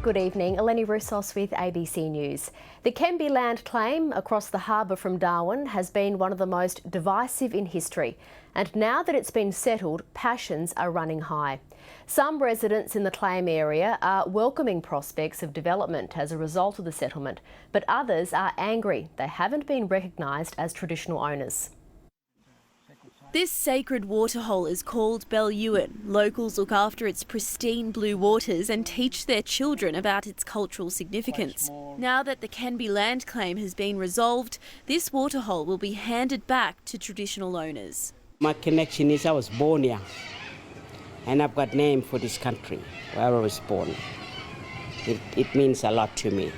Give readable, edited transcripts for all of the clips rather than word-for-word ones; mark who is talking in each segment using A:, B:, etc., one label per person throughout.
A: Good evening, Eleni Roussos with ABC News. The Kenbi Land Claim across the harbour from Darwin has been one of the most divisive in history, and now that it's been settled, passions are running high. Some residents in the claim area are welcoming prospects of development as a result of the settlement, but others are angry they haven't been recognised as traditional owners.
B: This sacred waterhole is called Darwin. Locals look after its pristine blue waters and teach their children about its cultural significance. Now that the Kenbi Land Claim has been resolved, this waterhole will be handed back to traditional owners.
C: My connection is I was born here, and I've got a name for this country where I was born. It means a lot to me.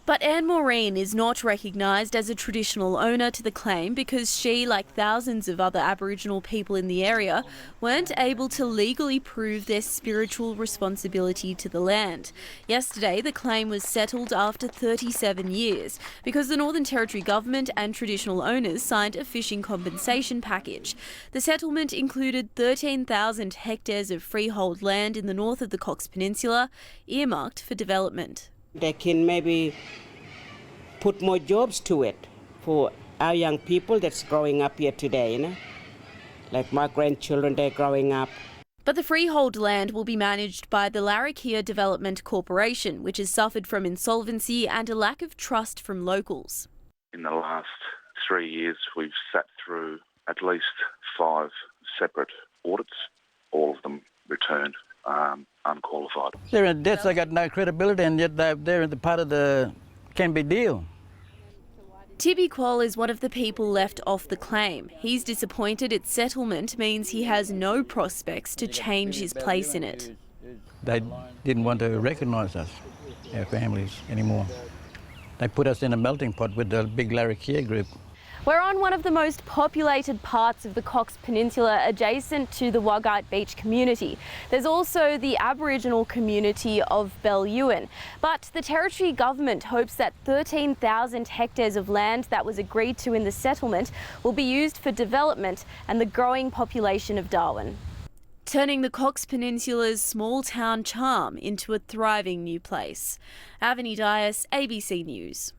B: But Anne Maureen is not recognised as a traditional owner to the claim because she, like thousands of other Aboriginal people in the area, weren't able to legally prove their spiritual responsibility to the land. Yesterday, the claim was settled after 37 years because the Northern Territory government and traditional owners signed a fishing compensation package. The settlement included 13,000 hectares of freehold land in the north of the Cox Peninsula, earmarked for development.
C: They can maybe put more jobs to it for our young people that's growing up here today, you know? Like my grandchildren, they're growing up.
B: But the freehold land will be managed by the Larrakia Development Corporation, which has suffered from insolvency and a lack of trust from locals.
D: In the last 3 years, we've sat through at least 5 separate audits, all of them returned unqualified.
E: They're in debts, they got no credibility, and yet they're in the part of the Kenbi deal.
B: Tibby Quall is one of the people left off the claim. He's disappointed its settlement means he has no prospects to change his place in it.
E: They didn't want to recognise us, our families, anymore. They put us in a melting pot with the big Larrakia group.
B: We're on one of the most populated parts of the Cox Peninsula, adjacent to the Wagite Beach community. There's also the Aboriginal community of Darwin. But the Territory government hopes that 13,000 hectares of land that was agreed to in the settlement will be used for development and the growing population of Darwin, turning the Cox Peninsula's small town charm into a thriving new place. Avani Dias, ABC News.